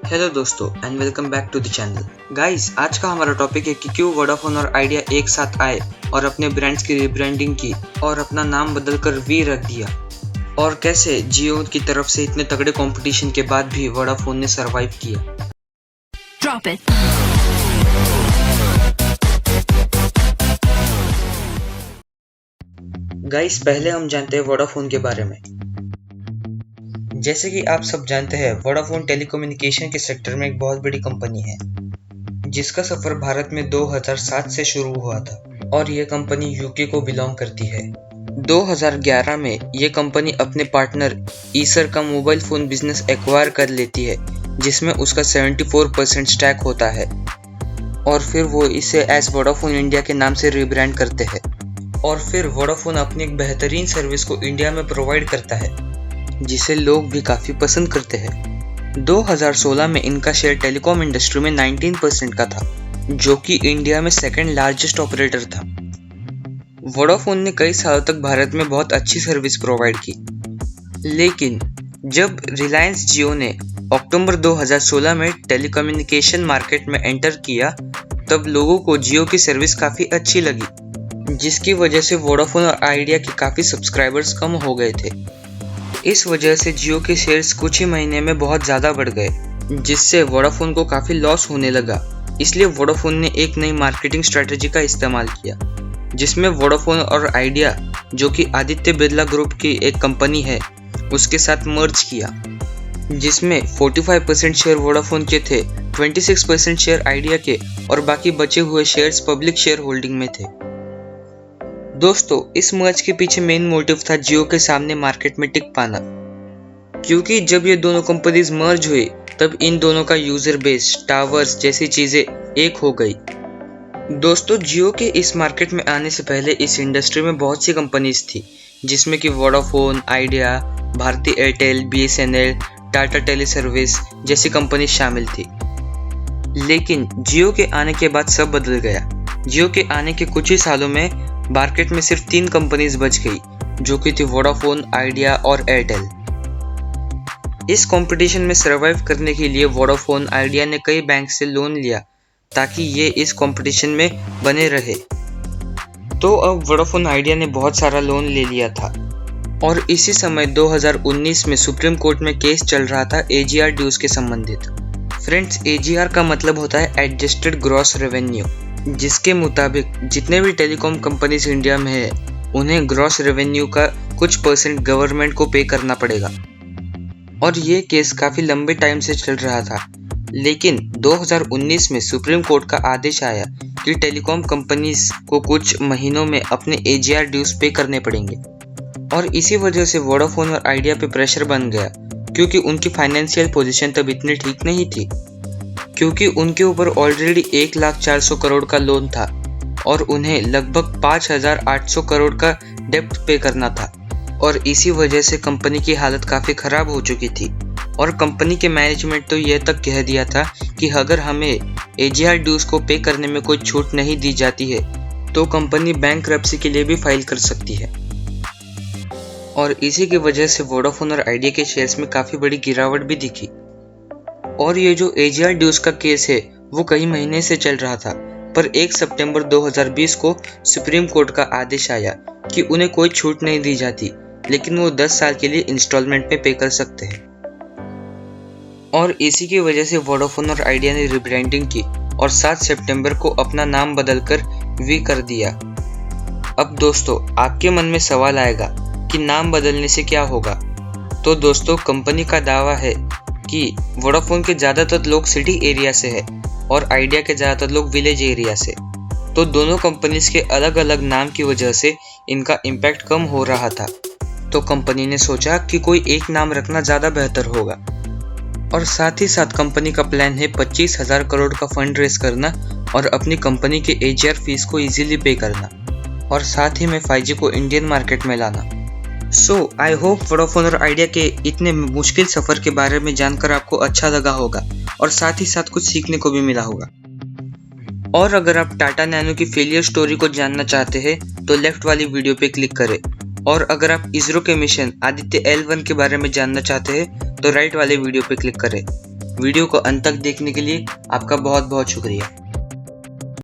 Hello दोस्तों and welcome back to the channel. Guys, आज का हमारा टॉपिक है कि क्यों वोडाफोन और आइडिया एक साथ आए और अपने ब्रांड्स की रिब्रांडिंग की और अपना नाम बदलकर वी रख दिया, और कैसे जियो की तरफ से इतने तगड़े कंपटीशन के बाद भी वोडाफोन ने सरवाइव किया। Drop it. गाइस, पहले हम जानते हैं वोडाफोन के बारे में। जैसे कि आप सब जानते हैं, वोडाफोन टेलीकम्युनिकेशन के सेक्टर में एक बहुत बड़ी कंपनी है जिसका सफर भारत में 2007 से शुरू हुआ था और ये कंपनी यूके को बिलोंग करती है। 2011 में ये कंपनी अपने पार्टनर ईसर का मोबाइल फोन बिजनेस एक्वायर कर लेती है जिसमें उसका 74% स्टैक होता है, और फिर वो इसे एज वोडाफोन इंडिया के नाम से रिब्रांड करते हैं। और फिर वोडाफोन अपनी एक बेहतरीन सर्विस को इंडिया में प्रोवाइड करता है जिसे लोग भी काफ़ी पसंद करते हैं। 2016 में इनका शेयर टेलीकॉम इंडस्ट्री में 19% का था, जो कि इंडिया में सेकंड लार्जेस्ट ऑपरेटर था। वोडाफोन ने कई सालों तक भारत में बहुत अच्छी सर्विस प्रोवाइड की, लेकिन जब रिलायंस जियो ने अक्टूबर 2016 में टेलीकम्युनिकेशन मार्केट में एंटर किया, तब लोगों को जियो की सर्विस काफ़ी अच्छी लगी, जिसकी वजह से वोडाफोन और आइडिया के काफ़ी सब्सक्राइबर्स कम हो गए थे। इस वजह से जियो के शेयर्स कुछ ही महीने में बहुत ज़्यादा बढ़ गए, जिससे वोडाफोन को काफ़ी लॉस होने लगा। इसलिए वोडाफोन ने एक नई मार्केटिंग स्ट्रेटजी का इस्तेमाल किया, जिसमें वोडाफोन और आइडिया, जो कि आदित्य बिरला ग्रुप की एक कंपनी है, उसके साथ मर्ज किया, जिसमें 45% शेयर वोडाफोन के थे, 26% शेयर आइडिया के और बाकी बचे हुए शेयर्स पब्लिक शेयर होल्डिंग में थे। दोस्तों, इस मर्ज के पीछे मेन मोटिव था जियो के सामने मार्केट में टिक पाना, क्योंकि जब ये दोनों कंपनीज मर्ज हुई तब इन दोनों का यूजर बेस, टावर्स जैसी चीजें एक हो गई। दोस्तों, जियो के इस मार्केट में आने से पहले इस इंडस्ट्री में बहुत सी कंपनीज थी, जिसमें कि Vodafone, Idea, Bharti Airtel, BSNL, Tata tele service जैसी कंपनी शामिल थी। लेकिन जियो के आने के बाद सब बदल गया। जियो के आने के कुछ ही सालों में मार्केट में सिर्फ 3 कंपनीज बच गई, जो कि थी वोडाफोन, आइडिया और एयरटेल। इस कंपटीशन में सर्वाइव करने के लिए वोडाफोन आइडिया ने कई बैंक से लोन लिया ताकि ये इस कंपटीशन में बने रहे। तो अब वोडाफोन आइडिया ने बहुत सारा लोन ले लिया था, और इसी समय 2019 में सुप्रीम कोर्ट में केस चल रहा था AGR ड्यूज के संबंधित। फ्रेंड्स, AGR का मतलब होता है एडजस्टेड ग्रॉस रेवेन्यू, जिसके मुताबिक जितने भी टेलीकॉम कंपनीज इंडिया में है, उन्हें ग्रॉस रेवेन्यू का कुछ % गवर्नमेंट को पे करना पड़ेगा। और ये केस काफ़ी लंबे टाइम से चल रहा था, लेकिन 2019 में सुप्रीम कोर्ट का आदेश आया कि टेलीकॉम कंपनीज को कुछ महीनों में अपने AGR ड्यूज पे करने पड़ेंगे। और इसी वजह से वोडाफोन और आइडिया पे प्रेशर बन गया, क्योंकि उनकी फाइनेंशियल पोजीशन तब इतनी ठीक नहीं थी, क्योंकि उनके ऊपर ऑलरेडी 1,04,00,000 करोड़ का लोन था और उन्हें लगभग 5,800 करोड़ का डेब्ट पे करना था। और इसी वजह से कंपनी की हालत काफ़ी ख़राब हो चुकी थी, और कंपनी के मैनेजमेंट तो यह तक कह दिया था कि अगर हमें AGR ड्यूज को पे करने में कोई छूट नहीं दी जाती है तो कंपनी बैंकरप्सी के लिए भी फाइल कर सकती है। और इसी की वजह से वोडाफोन और आइडिया के शेयर्स में काफ़ी बड़ी गिरावट भी दिखी। और ये जो AGR ड्यूज का केस है वो कई महीने से चल रहा था, पर 1 सितंबर 2020 को सुप्रीम कोर्ट का आदेश आया कि उन्हें कोई छूट नहीं दी जाती, लेकिन वो 10 साल के लिए इंस्टॉलमेंट में पे कर सकते हैं। और इसी की वजह से वोडाफोन और आइडिया ने रिब्रांडिंग की और 7 सितंबर को अपना नाम बदलकर वी कर दिया। अब दोस्तों, आपके मन में सवाल आएगा कि नाम बदलने से क्या होगा। तो दोस्तों, कंपनी का दावा है कि वोडाफोन के ज़्यादातर लोग सिटी एरिया से है और आइडिया के ज़्यादातर लोग विलेज एरिया से। तो दोनों कंपनीज के अलग अलग नाम की वजह से इनका इम्पैक्ट कम हो रहा था। तो कंपनी ने सोचा कि कोई एक नाम रखना ज़्यादा बेहतर होगा, और साथ ही साथ कंपनी का प्लान है 25,000 करोड़ का फंड रेस करना और अपनी कंपनी के AGR फीस को इजीली पे करना, और साथ ही में 5G को इंडियन मार्केट में लाना। सो आई होप वोडाफोन और आइडिया के इतने मुश्किल सफ़र के बारे में जानकर आपको अच्छा लगा होगा और साथ ही साथ कुछ सीखने को भी मिला होगा। और अगर आप टाटा नैनो की फेलियर स्टोरी को जानना चाहते हैं तो लेफ्ट वाली वीडियो पे क्लिक करें, और अगर आप इसरो के मिशन आदित्य L1 के बारे में जानना चाहते हैं तो राइट वाले वीडियो पे क्लिक करें। वीडियो को अंत तक देखने के लिए आपका बहुत बहुत शुक्रिया।